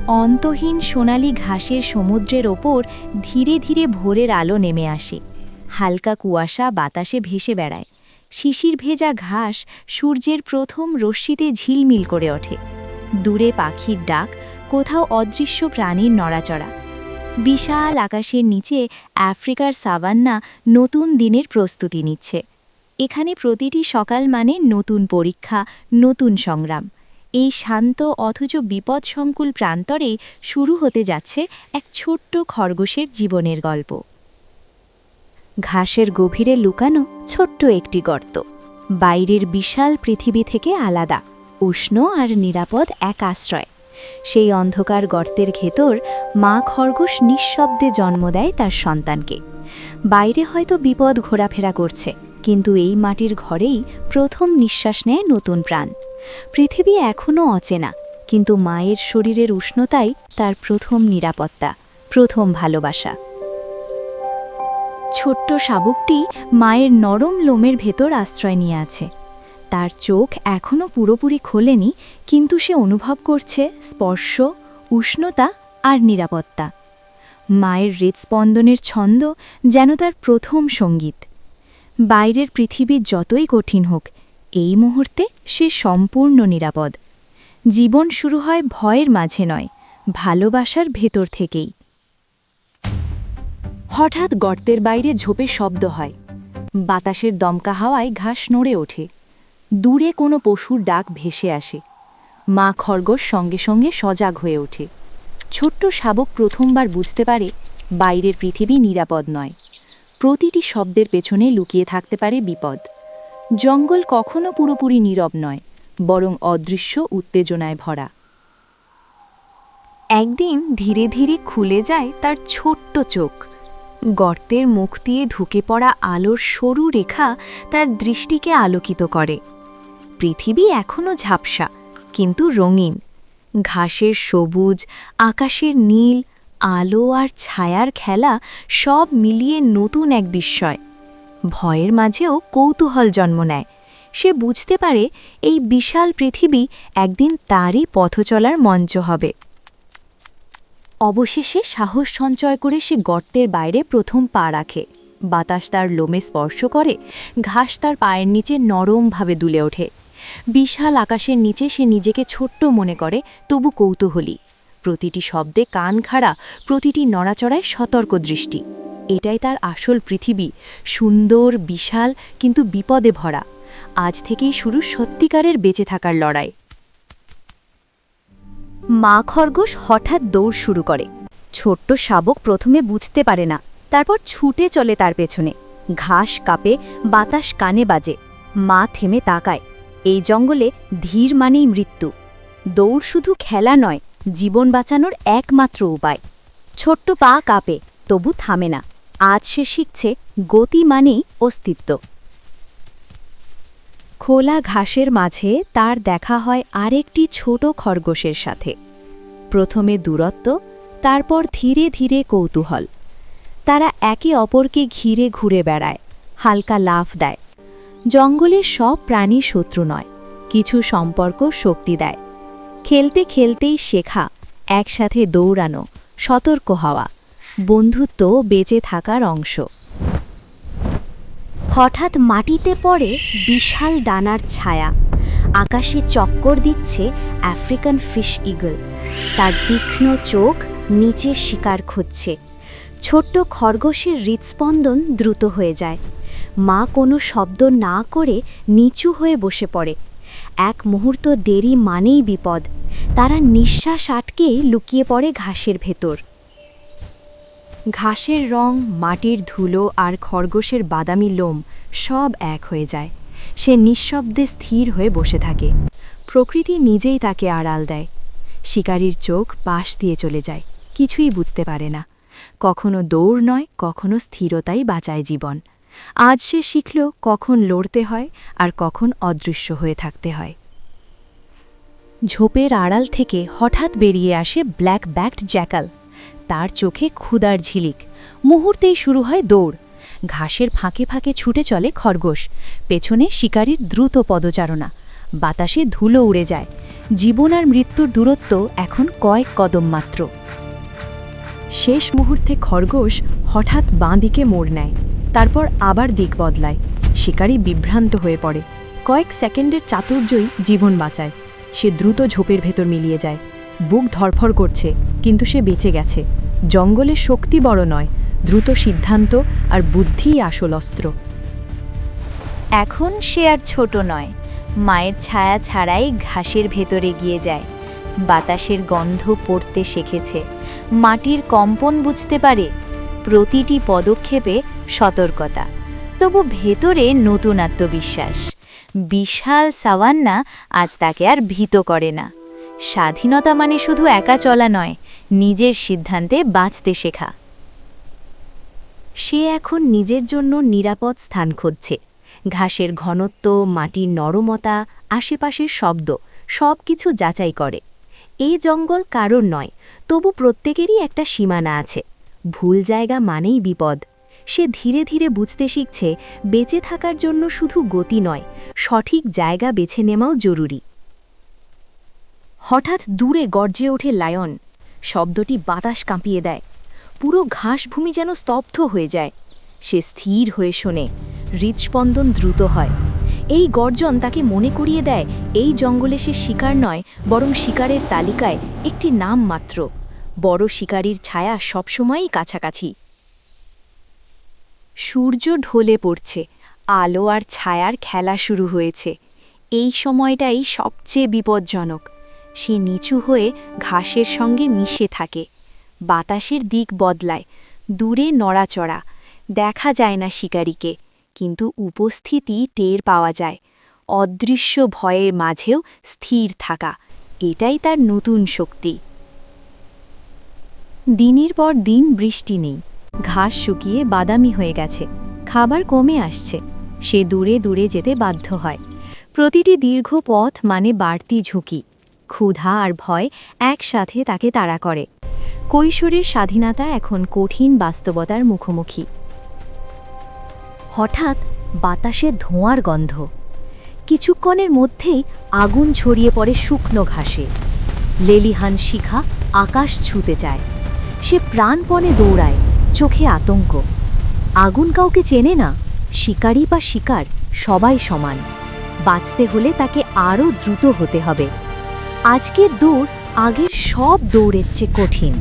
অন্তহীন সোনালি ঘাসের সমুদ্রের ওপর ধীরে ধীরে ভোরের আলো নেমে আসে। হালকা কুয়াশা বাতাসে ভেসে বেড়ায়। শিশির ভেজা ঘাস সূর্যের প্রথম রশ্মিতে ঝিলমিল করে ওঠে। দূরে পাখির ডাক, কোথাও অদৃশ্য প্রাণীর নড়াচড়া। বিশাল আকাশের নিচে আফ্রিকার সাভান্না নতুন দিনের প্রস্তুতি নিচ্ছে। এখানে প্রতিটি সকাল মানে নতুন পরীক্ষা, নতুন সংগ্রাম। এই শান্ত অথচ বিপদসংকুল প্রান্তরে শুরু হতে যাচ্ছে এক ছোট্ট খরগোশের জীবনের গল্প। ঘাসের গভীরে লুকানো ছোট্ট একটি গর্ত, বাইরের বিশাল পৃথিবী থেকে আলাদা, উষ্ণ আর নিরাপদ এক আশ্রয়। সেই অন্ধকার গর্তের ভেতর মা খরগোশ নিঃশব্দে জন্ম দেয় তার সন্তানকে। বাইরে হয়তো বিপদ ঘোরাফেরা করছে, কিন্তু এই মাটির ঘরেই প্রথম নিঃশ্বাস নেয় নতুন প্রাণ। পৃথিবী এখনও অচেনা, কিন্তু মায়ের শরীরের উষ্ণতাই তার প্রথম নিরাপত্তা, প্রথম ভালোবাসা। ছোট্ট শাবকটি মায়ের নরম লোমের ভেতর আশ্রয় নিয়ে আছে। তার চোখ এখনও পুরোপুরি খোলেনি, কিন্তু সে অনুভব করছে স্পর্শ, উষ্ণতা আর নিরাপত্তা। মায়ের হৃৎস্পন্দনের ছন্দ যেন তার প্রথম সঙ্গীত। বাইরের পৃথিবী যতই কঠিন হোক, এই মুহূর্তে সে সম্পূর্ণ নিরাপদ। জীবন শুরু হয় ভয়ের মাঝে নয়, ভালোবাসার ভেতর থেকেই। হঠাৎ গর্তের বাইরে ঝোপে শব্দ হয়। বাতাসের দমকা হাওয়ায় ঘাস নড়ে ওঠে। দূরে কোনো পশুর ডাক ভেসে আসে। মা খরগোশ সঙ্গে সঙ্গে সজাগ হয়ে ওঠে। ছোট্ট শাবক প্রথমবার বুঝতে পারে বাইরের পৃথিবী নিরাপদ নয়। প্রতিটি শব্দের পেছনে লুকিয়ে থাকতে পারে বিপদ। জঙ্গল কখনো পুরোপুরি নীরব নয়, বরং অদৃশ্য উত্তেজনায় ভরা। একদিন ধীরে ধীরে খুলে যায় তার ছোট্ট চোখ। গর্তের মুখ দিয়ে ঢুকে পড়া আলোর সরু রেখা তার দৃষ্টিকে আলোকিত করে। পৃথিবী এখনও ঝাপসা, কিন্তু রঙিন। ঘাসের সবুজ, আকাশের নীল, আলো আর ছায়ার খেলা সব মিলিয়ে নতুন এক বিস্ময়। ভয়ের মাঝেও কৌতূহল জন্ম নেয়। সে বুঝতে পারে এই বিশাল পৃথিবী একদিন তারই পথচলার মঞ্চ হবে। অবশেষে সাহস সঞ্চয় করে সে গর্তের বাইরে প্রথম পা রাখে। বাতাস তার লোমে স্পর্শ করে, ঘাস তার পায়ের নিচে নরমভাবে দুলে ওঠে। বিশাল আকাশের নিচে সে নিজেকে ছোট্ট মনে করে, তবু কৌতূহলী। প্রতিটি শব্দে কান খাড়া, প্রতিটি নড়াচড়ায় সতর্ক দৃষ্টি। এটাই তার আসল পৃথিবী, সুন্দর, বিশাল, কিন্তু বিপদে ভরা। আজ থেকেই শুরু সত্যিকারের বেঁচে থাকার লড়াই। মা খরগোশ হঠাৎ দৌড় শুরু করে। ছোট্ট শাবক প্রথমে বুঝতে পারে না, তারপর ছুটে চলে তার পেছনে। ঘাস কাঁপে, বাতাস কানে বাজে। মা থেমে তাকায়। এই জঙ্গলে ধীর মানেই মৃত্যু। দৌড় শুধু খেলা নয়, জীবন বাঁচানোর একমাত্র উপায়। ছোট্ট পা কাঁপে, তবু থামে না। আজ সে শিখছে গতি মানেই অস্তিত্ব। খোলা ঘাসের মাঝে তার দেখা হয় আরেকটি ছোট খরগোশের সাথে। প্রথমে দূরত্ব, তারপর ধীরে ধীরে কৌতূহল। তারা একে অপরকে ঘিরে ঘুরে বেড়ায়, হালকা লাফ দেয়। জঙ্গলের সব প্রাণী শত্রু নয়, কিছু সম্পর্ক শক্তি দেয়। খেলতে খেলতেই শেখা, একসাথে দৌড়ানো, সতর্ক হওয়া, বন্ধুত্ব বেঁচে থাকার অংশ। হঠাৎ মাটিতে পড়ে বিশাল ডানার ছায়া। আকাশে চক্কর দিচ্ছে আফ্রিকান ফিশ ঈগল। তার তীক্ষ্ণ চোখ নিচে শিকার খুঁজছে। ছোট্ট খরগোশের হৃৎস্পন্দন দ্রুত হয়ে যায়। মা কোনো শব্দ না করে নিচু হয়ে বসে পড়ে। এক মুহূর্ত দেরি মানেই বিপদ। তারা নিঃশ্বাস আটকে লুকিয়ে পড়ে ঘাসের ভেতর। ঘাসের রং, মাটির ধুলো আর খরগোশের বাদামি লোম সব এক হয়ে যায়। সে নিঃশব্দে স্থির হয়ে বসে থাকে। প্রকৃতি নিজেই তাকে আড়াল দেয়। শিকারীর চোখ পাশ দিয়ে চলে যায়, কিছুই বুঝতে পারে না। কখনো দৌড় নয়, কখনো স্থিরতাই বাঁচায় জীবন। আজ সে শিখল কখন লড়তে হয় আর কখন অদৃশ্য হয়ে থাকতে হয়। ঝোপের আড়াল থেকে হঠাৎ বেরিয়ে আসে ব্ল্যাক ব্যাকড জ্যাকাল। তার চোখে ক্ষুধার ঝিলিক। মুহূর্তেই শুরু হয় দৌড়। ঘাসের ফাঁকে ফাঁকে ছুটে চলে খরগোশ। পেছনে শিকারীর দ্রুত পদচারণা। বাতাসে ধুলো উড়ে যায়। জীবন আর মৃত্যুর দূরত্ব এখন কয়েক কদম মাত্র। শেষ মুহূর্তে খরগোশ হঠাৎ বাঁ দিকে মোড় নেয়, তারপর আবার দিক বদলায়। শিকারী বিভ্রান্ত হয়ে পড়ে। কয়েক সেকেন্ডের চাতুর্যই জীবন বাঁচায়। সে দ্রুত ঝোপের ভেতর মিলিয়ে যায়। বুক ধরফর করছে, কিন্তু সে বেঁচে গেছে। জঙ্গলের শক্তি বড় নয়, দ্রুত সিদ্ধান্ত আর বুদ্ধিই আসল অস্ত্র। এখন সে আর ছোট নয়, মায়ের ছায়া ছাড়াই ঘাসের ভেতরে গিয়ে যায়। বাতাসের গন্ধ পড়তে শিখেছে, মাটির কম্পন বুঝতে পারে। প্রতিটি পদক্ষেপে সতর্কতা, তবু ভেতরে নতুন আত্মবিশ্বাস। বিশাল সাভান্না আজ তাকে আর ভীত করে না। স্বাধীনতা মানে শুধু একা চলা নয়, নিজের সিদ্ধান্তে বাঁচতে শেখা। সে এখন নিজের জন্য নিরাপদ স্থান খুঁজছে। ঘাসের ঘনত্ব, মাটির নরমতা, আশেপাশের শব্দ সব কিছু যাচাই করে। এই জঙ্গল কারোর নয়, তবু প্রত্যেকেরই একটা সীমানা আছে। ভুল জায়গা মানেই বিপদ। সে ধীরে ধীরে বুঝতে শিখছে, বেঁচে থাকার জন্য শুধু গতি নয়, সঠিক জায়গা বেছে নেওয়াও জরুরি। হঠাৎ দূরে গর্জে ওঠে লায়ন। শব্দটি বাতাস কাঁপিয়ে দেয়। পুরো ঘাসভূমি যেন স্তব্ধ হয়ে যায়। সে স্থির হয়ে শোনে। হৃদস্পন্দন দ্রুত হয়। এই গর্জন তাকে মনে করিয়ে দেয়, এই জঙ্গলে সে শিকার নয়, বরং শিকারের তালিকায় একটি নাম মাত্র। বড় শিকারীর ছায়া সবসময়ই কাছাকাছি। সূর্য ঢলে পড়ছে, আলো আর ছায়ার খেলা শুরু হয়েছে। এই সময়টাই সবচেয়ে বিপজ্জনক। সে নিচু হয়ে ঘাসের সঙ্গে মিশে থাকে। বাতাসের দিক বদলায়, দূরে নড়াচড়া। দেখা যায় না শিকারীকে, কিন্তু উপস্থিতি টের পাওয়া যায়। অদৃশ্য ভয়ের মাঝেও স্থির থাকা, এটাই তার নতুন শক্তি। দিনের পর দিন বৃষ্টি নেই। ঘাস শুকিয়ে বাদামি হয়ে গেছে। খাবার কমে আসছে। সে দূরে দূরে যেতে বাধ্য হয়। প্রতিটি দীর্ঘ পথ মানে বাড়তি ঝুঁকি। ক্ষুধা আর ভয় একসাথে তাকে তাড়া করে। কৈশোরের স্বাধীনতা এখন কঠিন বাস্তবতার মুখোমুখি। হঠাৎ বাতাসে ধোঁয়ার গন্ধ। কিছুক্ষণের মধ্যেই আগুন ছড়িয়ে পড়ে শুকনো ঘাসে। লেলিহান শিখা আকাশ ছুঁতে চায়। সে প্রাণপণে দৌড়ায়, চোখে আতঙ্ক। আগুন কাউকে চেনে না, শিকারী বা শিকার সবাই সমান। বাঁচতে হলে তাকে আরও দ্রুত হতে হবে। আজকের দৌড় আগের সব দৌড়ের চেয়ে কঠিন।